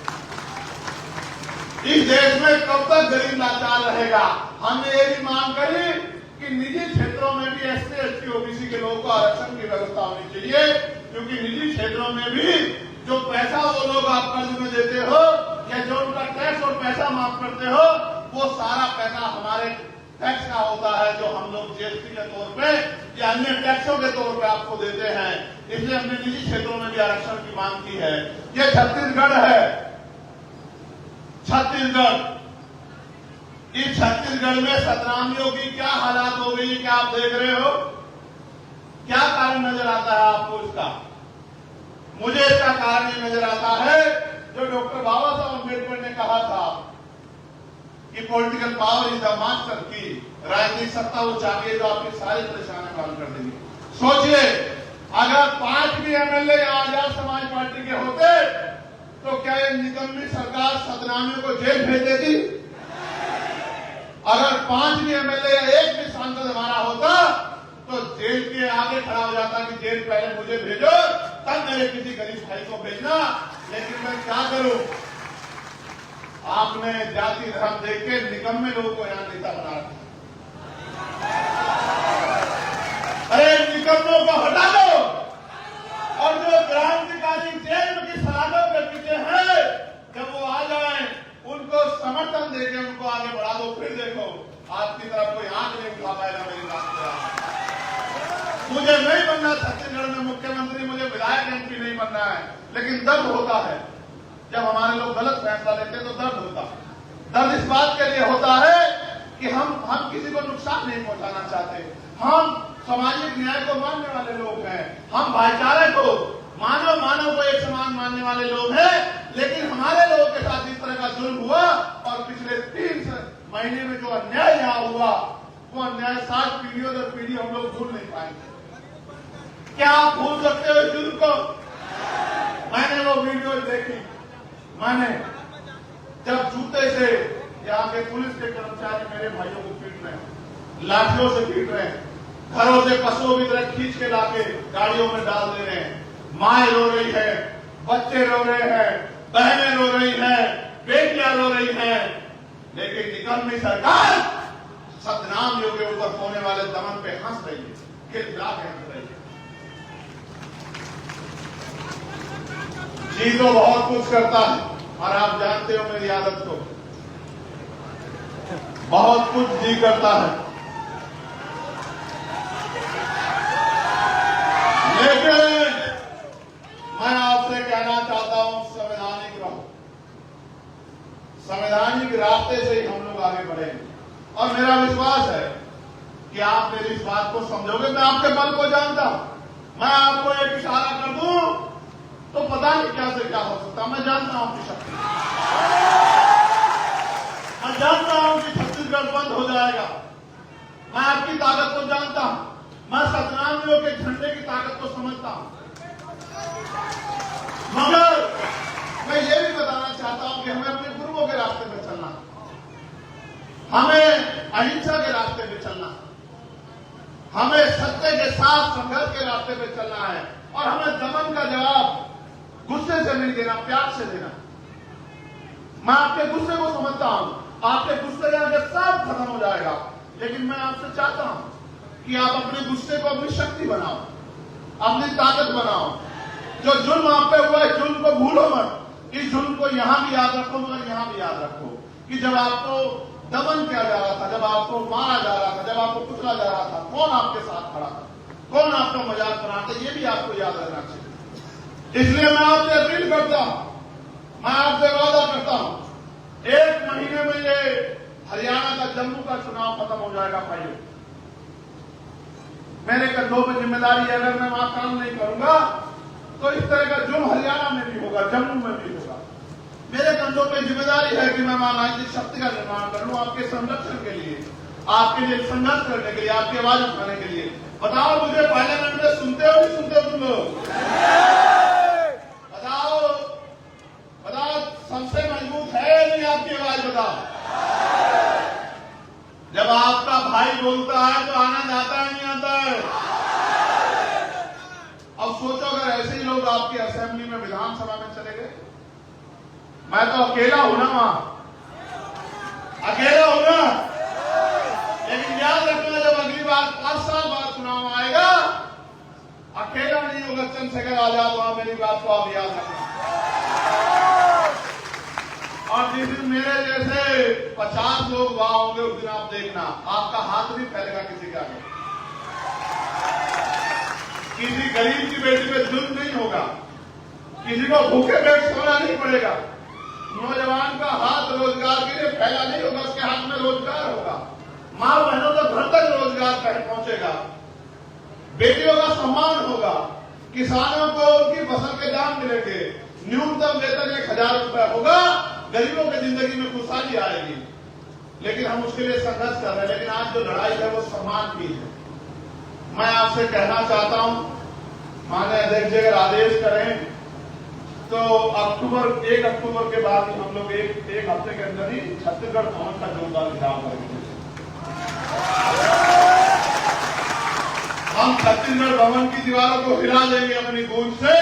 इस देश में कब तक गरीब लाचार रहेगा? हमने ये भी मांग करी कि निजी क्षेत्रों में भी SC ST OBC के लोगों को आरक्षण की व्यवस्था होनी चाहिए, क्योंकि निजी क्षेत्रों में भी जो पैसा वो लोग आप कर्ज में देते हो या जो उनका टैक्स और पैसा माफ करते हो, वो सारा पैसा हमारे टैक्स का होता है, जो हम लोग GST के तौर पे या अन्य टैक्सों के तौर पे आपको देते हैं। इसलिए हमने निजी क्षेत्रों में भी आरक्षण की मांग की है। ये छत्तीसगढ़ है, छत्तीसगढ़। इस छत्तीसगढ़ में सतनामियों की क्या हालात हो गई, क्या आप देख रहे हो? क्या कारण नजर आता है आपको इसका? मुझे इसका कारण ये नजर आता है जो डॉक्टर बाबा साहब अम्बेडकर ने कहा था कि political power is the master की राजनीतिक सत्ता वो चाहती है जो आपकी सारी परेशानियां हल कर देगी। सोचिए, अगर 5 भी एमएलए आजाद समाज पार्टी के होते तो क्या ये निकम्मी सरकार सदनामियों को जेल भेज देती? अगर 5 भी एमएलए या 1 भी सांसद हमारा होता तो जेल के आगे खड़ा हो जाता कि जेल पहले मुझे भेजो तब मेरे किसी गरीब भाई को भेजना। लेकिन मैं क्या करूं, आपने जाति धर्म देख के निकम्मे लोगों को यहां नेता बना रखा। अरे निकम्मों को हटा दो और जो क्रांतिकारी जेल की सलाखों के पीछे है जब वो आ जाए उनको समर्थन देके उनको आगे बढ़ा दो। फिर देखो आपकी तरफ कोई आंख नहीं उठा पाएगा मेरी बात पे। मुझे नहीं बनना छत्तीसगढ़ में मुख्यमंत्री, मुझे विधायक एमपी नहीं बनना है, लेकिन दर्द होता है जब हमारे लोग गलत फैसला लेते हैं तो दर्द होता है। दर्द इस बात के लिए होता है कि हम किसी को नुकसान नहीं पहुंचाना चाहते। हम सामाजिक न्याय को मानने वाले लोग हैं, हम भाईचारे को मानव को एक समान मानने वाले लोग हैं। लेकिन हमारे लोगों के साथ इस तरह का जुल्म हुआ और पिछले 3 महीने में जो अन्याय यहाँ हुआ वो अन्याय 7 पीढ़ियों दर पीढ़ी हम लोग भूल नहीं पाएंगे। क्या आप भूल सकते हो जुल्म को? मैंने वो वीडियो देखी, मैंने जब जूते से यहाँ के पुलिस के कर्मचारी मेरे भाइयों को पीट रहे हैं, लाठियों से पीट रहे हैं, घरों से पशुओं की तरह खींच के लाके गाड़ियों में डाल दे रहे हैं। माए रो रही है, बच्चे रो रहे हैं, बहनें रो रही हैं, बेटियां रो रही हैं, लेकिन निकम्मी सरकार सदनामियों के ऊपर होने वाले दमन पे हंस रही है, खिलखिला के हंस रही है। जी तो बहुत कुछ करता है और आप जानते हो मेरी आदत को, बहुत कुछ जी करता है, लेकिन मैं आपसे कहना चाहता हूं संवैधानिक रहो। संवैधानिक रास्ते से ही हम लोग आगे बढ़ेंगे और मेरा विश्वास है कि आप मेरी इस बात को समझोगे। मैं आपके मन को जानता हूं, मैं आपको एक इशारा कर दूं तो पता नहीं क्या से क्या हो सकता। मैं जानता हूं आपकी शक्ति, मैं जानता हूं कि छत्तीसगढ़ बंद हो जाएगा। मैं आपकी ताकत को जानता हूं, मैं सदनामियों के झंडे की ताकत को समझता हूं। मगर मैं ये भी बताना चाहता हूं कि हमें अपने गुरुओं के रास्ते पे चलना, हमें अहिंसा के रास्ते पे चलना, हमें सत्य के साथ संघर्ष के रास्ते पे चलना है और हमें दमन का जवाब गुस्से से नहीं देना, प्यार से देना। मैं आपके गुस्से को समझता हूं, आपके गुस्से जाके सब खत्म हो जाएगा, लेकिन मैं आपसे चाहता हूं कि आप अपने गुस्से को अपनी शक्ति बनाओ, अपनी ताकत बनाओ। जो जुल्म आप पे हुआ है, जुल्म को भूलो मत। इस जुल्म को यहां भी याद रखो, मगर यहां भी याद रखो कि जब आपको दमन किया जा रहा था, जब आपको मारा जा रहा था, जब आपको कुचला जा रहा था, कौन आपके साथ खड़ा था, कौन आपका मजाक बना था, ये भी आपको याद रहना चाहिए। इसलिए मैं आपसे अपील करता हूं, मैं आपसे वादा करता हूं, 1 महीने में ये हरियाणा का जम्मू का चुनाव खत्म हो जाएगा। भाइयों, मेरे कंधों में जिम्मेदारी है, अगर मैं वहां काम नहीं करूंगा तो इस तरह का जुल्म हरियाणा में भी होगा, जम्मू में भी होगा। मेरे कंधों पे जिम्मेदारी है कि मैं वहां राजनीतिक शक्ति का निर्माण करूं, आपके संरक्षण के लिए, आपके लिए संघर्ष करने के लिए, आपकी आवाज उठाने के लिए। बताओ मुझे पार्लियामेंट में सुनते हो नहीं सुनते तुम लोग? बताओ सबसे मजबूत है नहीं आपकी आवाज? बताओ। जब आपका भाई बोलता है तो आनंद आता है नहीं आता है? अब सोचो अगर ऐसे ही लोग आपकी असेंबली में, विधानसभा में चले गए। मैं तो अकेला हूं ना वहां, अकेला हूं ना, लेकिन याद रखना जब अगली बार 5 साल बाद चुनाव आएगा, अकेला नहीं होगा चंद्रशेखर आजाद वहां, मेरी बात को आप याद रखना। और जिस दिन मेरे जैसे 50 लोग वहां होंगे उस दिन आप देखना, आपका हाथ भी फैलेगा किसी का नहीं। किसी गरीब की बेटी पे जुल्म नहीं होगा, किसी को भूखे पेट सोना नहीं पड़ेगा, नौजवान का हाथ रोजगार के लिए फैला नहीं होगा, उसके हाथ में रोजगार होगा, मां बहनों का घर तक रोजगार पहुंचेगा, बेटियों का सम्मान होगा, किसानों को उनकी फसल के दाम मिलेंगे, न्यूनतम वेतन 1000 रुपए होगा, गरीबों की जिंदगी में खुशहाली आएगी। लेकिन हम उसके लिए संघर्ष कर रहे हैं। लेकिन आज जो लड़ाई है वो सम्मान की है। मैं आपसे कहना चाहता हूं, माननीय अध्यक्ष जी अगर आदेश करें तो 1 अक्टूबर के बाद ही हम लोग एक हफ्ते के अंदर ही छत्तीसगढ़ भवन का जोरदार घेराव करेंगे। हम छत्तीसगढ़ भवन की दीवारों को हिला देंगे अपनी गूंज से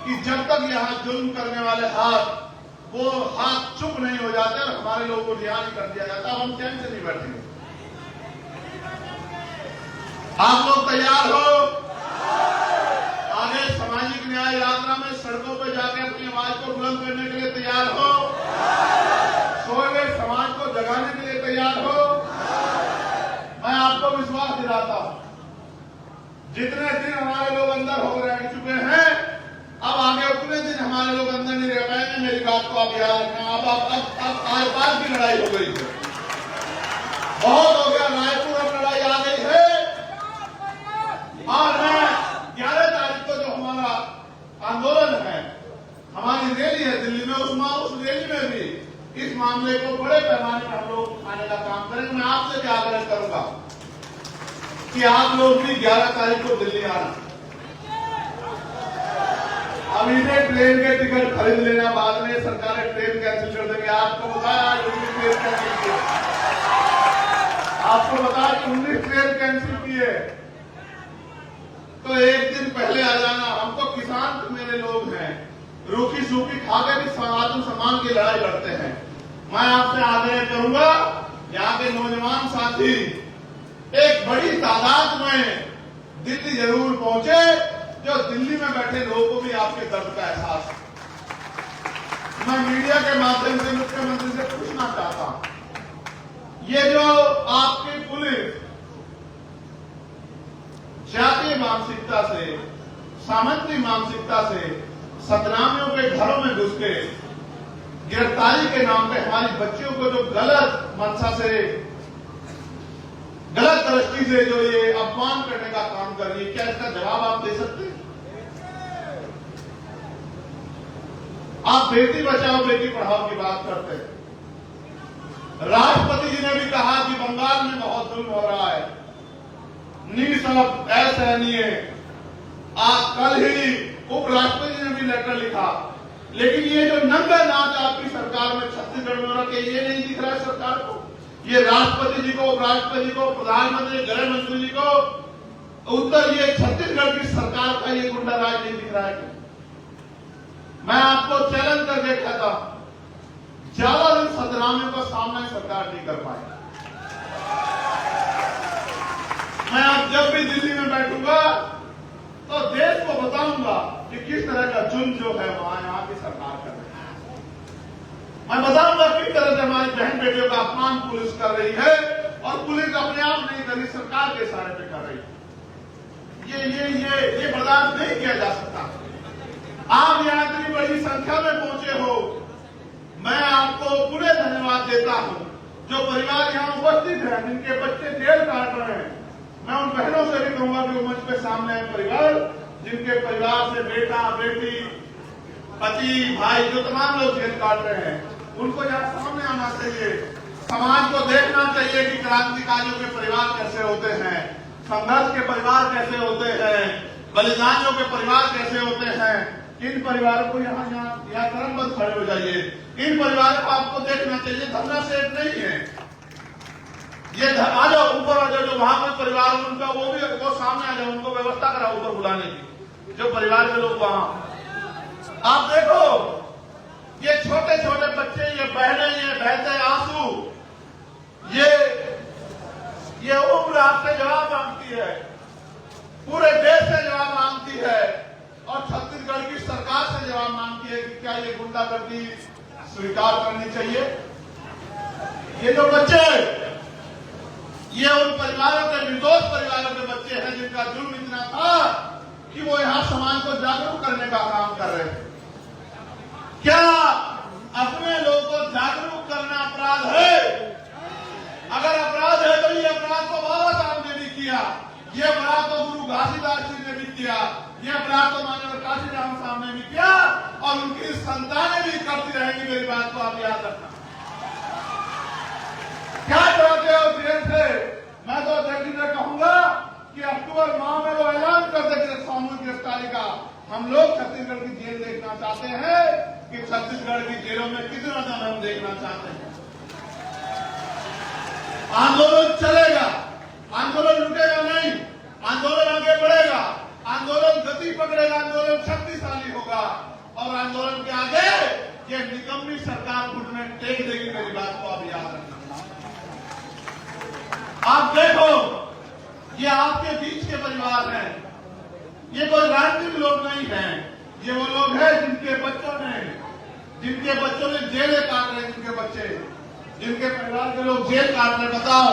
कि जब तक यहां जुल्म करने वाले वो हाथ चुप नहीं हो जाते और हमारे लोगों को रिहा नहीं कर दिया जाता, हम चैन से नहीं बैठेंगे। आप लोग तैयार हो? आगे सामाजिक न्याय यात्रा में सड़कों पर जाकर अपनी आवाज को बुलंद करने के लिए तैयार हो? सोए हुए समाज को जगाने के लिए तैयार हो? मैं आपको विश्वास दिलाता हूं, जितने दिन हमारे लोग अंदर हो रह चुके हैं, अब आगे उतने दिन हमारे लोग अंदर नहीं रह पाएंगे। मेरी बात को आप याद रखना। अब आर पार की लड़ाई हो गई है, बहुत हो गया। रायपुर अब लड़ाई आ गई है और मैं 11 तारीख को जो हमारा आंदोलन है, हमारी रैली है दिल्ली में, उस रैली में भी इस मामले को बड़े पैमाने पर हम लोग उठाने का काम करेंगे। मैं आपसे भी आग्रह करूंगा कि आप लोग भी 11 तारीख को दिल्ली आना। अभी से ट्रेन के टिकट खरीद लेना, बाद में सरकारें ट्रेन कैंसिल कर देंगे। आपको बताया 19 ट्रेन कैंसिल की, आपको बताया कि 19 ट्रेन कैंसिल की है, तो एक दिन पहले आ जाना। हमको किसान तो मेरे लोग हैं, रूखी सूखी खाकर भी आत्म सम्मान की लड़ाई लड़ते हैं। मैं आपसे आग्रह करूंगा, यहाँ के नौजवान साथी एक बड़ी तादाद में दिल्ली जरूर पहुंचे, जो दिल्ली में बैठे लोगों को भी आपके दर्द का एहसास है। मैं मीडिया के माध्यम से मुख्यमंत्री से पूछना चाहता हूं, ये जो आपकी पुलिस जातीय मानसिकता से, सामंती मानसिकता से सतनामियों के घरों में घुस के गिरफ्तारी के नाम पे हमारी बच्चियों को जो गलत मंशा से, गलत दृष्टि से जो ये अपमान करने का काम कर रही है, क्या इसका जवाब आप दे सकते हैं? आप बेटी बचाओ बेटी पढ़ाओ की बात करते हैं। राष्ट्रपति जी ने भी कहा कि बंगाल में बहुत जुल्म हो रहा है, निःशब्द असहनीय। आज कल ही उपराष्ट्रपति जी ने भी लेटर लिखा, लेकिन ये जो नंगा नाच आपकी सरकार में छत्तीसगढ़ में हो रहा है, ये नहीं दिख रहा है सरकार को। ये राष्ट्रपति जी को, उपराष्ट्रपति जी को, प्रधानमंत्री, गृह मंत्री जी को उत्तर ये छत्तीसगढ़ की सरकार का ये गुंडा राज नहीं दिख रहा है। मैं आपको चैलेंज करके कहता हूं, ज्यादा दिन सतनामियों का सामना सरकार नहीं कर पाएगी। मैं अब जब भी दिल्ली में बैठूंगा तो देश को बताऊंगा कि किस तरह का जुल्म जो है वहां यहाँ की सरकार कर रही है। मैं बताऊंगा किस तरह से हमारी बहन बेटियों का अपमान पुलिस कर रही है, और पुलिस अपने आप नहीं कर रही, सरकार के इशारे पे कर रही है। ये बर्दाश्त नहीं किया जा सकता। आप यहाँ इतनी बड़ी संख्या में पहुंचे हो, मैं आपको पूरे धन्यवाद देता हूं। जो परिवार यहाँ उपस्थित है, जिनके बच्चे जेल काट रहे हैं, मैं उन बहनों से भी कहूंगा कि वो मंच पे सामने है परिवार, जिनके परिवार से बेटा बेटी पति भाई जो तमाम लोग जेल काट रहे हैं, उनको यहाँ सामने आना चाहिए। समाज को देखना चाहिए कि क्रांतिकारियों के परिवार कैसे होते हैं, संघर्ष के परिवार कैसे होते हैं, बलिदानियों के परिवार कैसे होते हैं। इन परिवारों को यहाँ क्रमबद्ध खड़े हो जाइए। इन परिवारों को आपको देखना चाहिए, धरना सेठ नहीं है ये। आ जाओ ऊपर, आ जाओ, जो वहां पर परिवार है उनका वो सामने आ जाओ, उनको व्यवस्था कराओ ऊपर बुलाने की, जो परिवार के लोग वहां। आप देखो ये छोटे छोटे बच्चे, ये बहने, ये बहते आंसू, ये उम्र आपसे जवाब मांगती है, पूरे देश से जवाब मांगती है, और छत्तीसगढ़ की सरकार से जवाब मांगती है कि क्या ये गुंडागर्दी स्वीकार करनी चाहिए। ये जो बच्चे, ये उन परिवारों के, निर्दोष परिवारों के बच्चे हैं जिनका जुल्म इतना था कि वो यहाँ समाज को जागरूक करने का काम कर रहे थे। क्या अपने लोगों को जागरूक करना अपराध है? अगर अपराध है तो ये अपराध को बाबा साहब ने भी किया, ये अपराध तो गुरु घासीदास जी ने भी किया, ये अपराध तो माननीय काशीराम साहब ने भी किया, और उनकी संतानें भी करती रहेंगी। मेरी बात को आप याद रखना। अक्टूबर माह में वो ऐलान कर दे कि सामूहिक गिरफ्तारी का। हम लोग छत्तीसगढ़ की जेल देखना चाहते हैं कि छत्तीसगढ़ की जेलों में कितना दम हम देखना चाहते हैं। आंदोलन चलेगा, आंदोलन रुकेगा नहीं, आंदोलन आगे बढ़ेगा, आंदोलन गति पकड़ेगा, आंदोलन शक्तिशाली होगा और आंदोलन के आगे ये निकम्मी सरकार घुटने टेक देगी। मेरी बात को आप याद रखना। आप देखो, ये आपके बीच के परिवार हैं, ये कोई राजनीतिक लोग नहीं हैं, ये वो लोग हैं जिनके बच्चों ने जेलें काट रहे, जिनके परिवार के लोग जेल काट रहे। बताओ,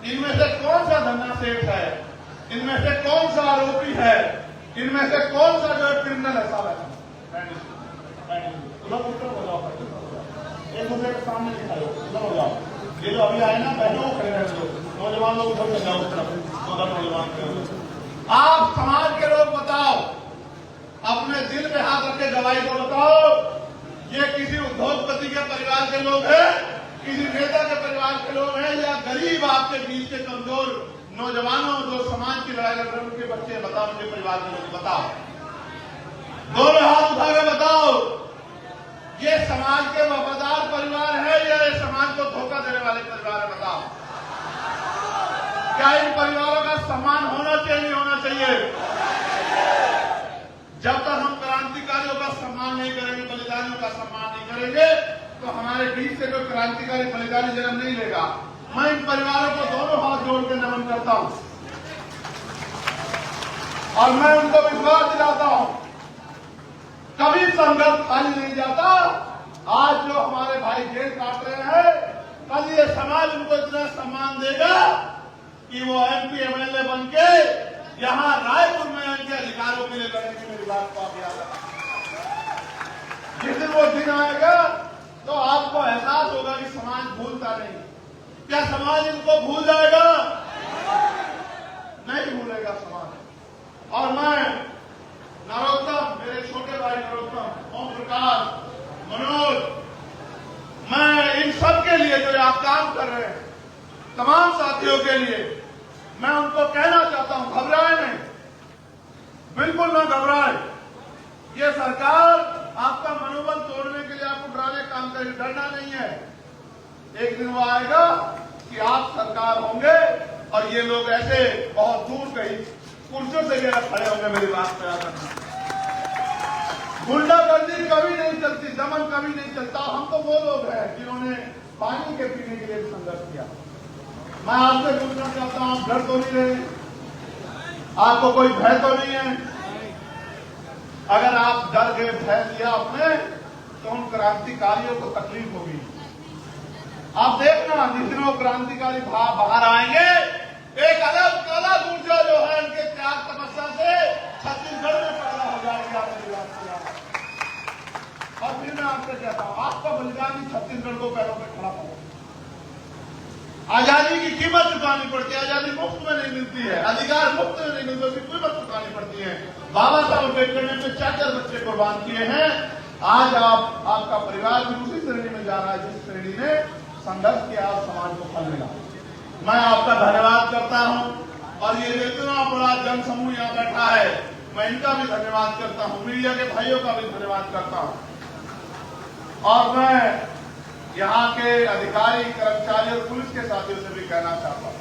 इनमें से कौन सा धन्ना सेठ है, इनमें से कौन सा आरोपी है, इनमें से कौन सा जो क्रिमिनल है? साहब उत्तर हो जाओ, एक दूसरे के सामने दिखाओ, उधर हो जाओ। ये जो अभी आए ना बहनों खड़े रहे लोग, नौजवान लोग उधर से जाओ, उस तरफ उधर नौजवान। आप समाज के लोग बताओ, अपने दिल में हाथ रख के गवाही को बताओ, ये किसी उद्योगपति के परिवार के लोग हैं, किसी नेता के परिवार के लोग हैं, या गरीब आपके बीच के कमजोर नौजवानों जो समाज की लड़ाई लड़ रहे हैं उनके बच्चे? बताओ, उनके परिवार के लोग बताओ, दोनों हाथ उठा के बताओ, ये समाज के वफादार परिवार है या ये समाज को धोखा देने वाले परिवार है? बताओ, क्या इन परिवारों का सम्मान होना चाहिए, नहीं होना चाहिए? जब तक हम क्रांतिकारियों का सम्मान नहीं करेंगे, बलिदानियों का सम्मान नहीं करेंगे, तो हमारे बीच से कोई क्रांतिकारी बलिदानी जन्म नहीं लेगा। मैं इन परिवारों को दोनों हाथ जोड़ के नमन करता हूं और मैं उनको विश्वास दिलाता हूं, कभी संघर्ष खाली नहीं जाता। आज जो हमारे भाई जेल काट रहे हैं, कल ये समाज उनको इतना सम्मान देगा कि वो MP MLA बन के यहां रायपुर में उनके अधिकारों के लिए लड़ेंगे। मेरी बात को आप याद रखें। जिस दिन वो दिन आएगा तो आपको एहसास होगा कि समाज भूलता नहीं। क्या समाज इनको भूल जाएगा? नहीं भूलेगा समाज। और मैं नरोत्तम, मेरे छोटे भाई नरोत्तम, ओम प्रकाश, मनोज, मैं इन सब के लिए जो आप काम कर रहे हैं, तमाम साथियों के लिए मैं उनको कहना चाहता हूं, घबराए नहीं, बिल्कुल ना घबराए। ये सरकार आपका मनोबल तोड़ने के लिए आपको डराने काम करेगी, डरना नहीं है। एक दिन वो आएगा कि आप सरकार होंगे और ये लोग ऐसे बहुत दूर कहीं कुर्सियों से गिर खड़े होंगे। मेरी बात पे याद रखना। गुंडागर्दी कभी नहीं चलती, दमन कभी नहीं चलता। हम तो वो लोग हैं जिन्होंने पानी के पीने के लिए संघर्ष किया। मैं आपसे पूछना चाहता हूं, आप डर तो नहीं रहे? आपको कोई भय तो नहीं है? अगर आप डर गए, भय लिया आपने, तो उन क्रांतिकारियों को तकलीफ होगी। आप देखना, जिस दिन वो क्रांतिकारी बाहर आएंगे, एक अलग ऊर्जा जो है उनके त्याग तपस्या से छत्तीसगढ़ में पैदा हो जाएगी। आपकी बात किया। और फिर मैं आपसे कहता हूं, आपका बलिदान ही छत्तीसगढ़ को पैरों पर खड़ा होगा। आजादी की कीमत चुकानी पड़ती है। आजादी मुफ्त में नहीं मिलती है, अधिकार मुफ्त में नहीं मिलते, उसकी कीमत चुकानी पड़ती है। बाबा साहब अम्बेडकर ने 4 बच्चे कुर्बान किए हैं। आज आपका परिवार भी उसी श्रेणी में जा रहा है जिस श्रेणी ने संघर्ष किया और समाज को फल मिला। मैं आपका धन्यवाद करता हूं और ये इतना बड़ा जन समूह यहाँ बैठा है, मैं इनका भी धन्यवाद करता हूं, मीडिया के भाइयों का भी धन्यवाद करता हूं। और मैं यहाँ के अधिकारी, कर्मचारी और पुलिस के साथियों से भी कहना चाहता हूं,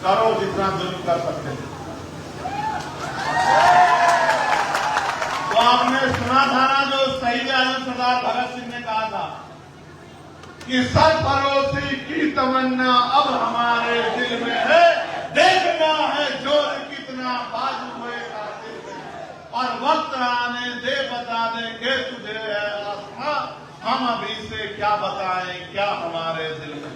करो जितना जुल्म कर सकते हैं। तो आपने सुना था ना, जो शहीद आजम सरदार भगत सिंह ने कहा था कि सरफरोशी की तमन्ना अब हमारे दिल में है, देखना है जोर कितना बाजू हुए कातिल में, और वक्त आने दे बता देंगे तुझे है आसमां, हम अभी से क्या बताएं क्या हमारे दिल में।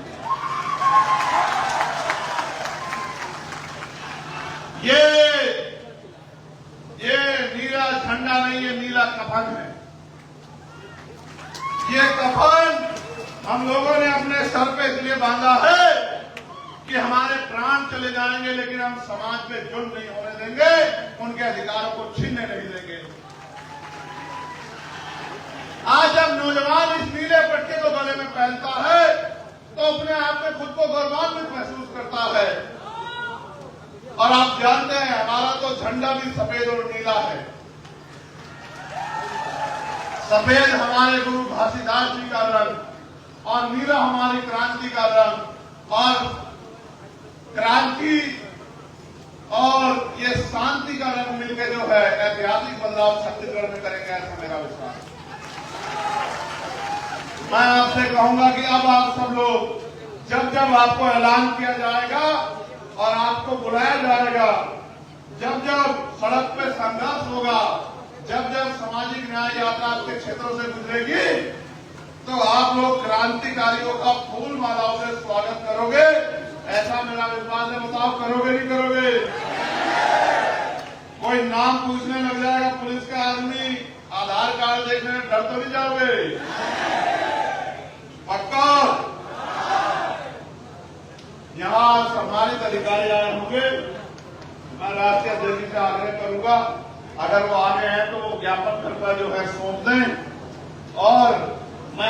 ये नीला झंडा नहीं, ये नीला कफन है। ये कफन हम लोगों ने अपने सर पे इसलिए बांधा है कि हमारे प्राण चले जाएंगे, लेकिन हम समाज पे जुल्म नहीं होने देंगे, उनके अधिकारों को छीनने नहीं देंगे। आज जब नौजवान इस नीले पट्टे को गले में पहनता है तो अपने आप में खुद को गौरवान्वित झंडा भी सफेद और नीला है। सफेद हमारे गुरु घासीदास जी का रंग और नीला हमारी क्रांति का रंग, और क्रांति और ये शांति का रंग मिलकर जो है ऐतिहासिक बदलाव छत्तीसगढ़ में करेंगे, ऐसा मेरा विश्वास है। मैं आपसे कहूंगा कि अब आप सब लोग जब जब आपको ऐलान किया जाएगा और आपको बुलाया जाएगा, जब जब सड़क पे संघर्ष होगा, जब जब सामाजिक न्याय यात्रा आपके क्षेत्रों से गुजरेगी, तो आप लोग क्रांतिकारियों का फूल मालाओं से स्वागत करोगे, ऐसा मेरा विश्वास है। बताओ, करोगे नहीं करोगे? कोई नाम पूछने लग जाएगा पुलिस का आदमी, आधार कार्ड देखने में डर तो नहीं जाओगे? पक्का? यहां सम्मानित अधिकारी आए होंगे, मैं राष्ट्रीय अध्यक्ष से आग्रह करूंगा, अगर वो आ गए हैं तो वो ज्ञापन पत्र जो है सौंप दें, और मैं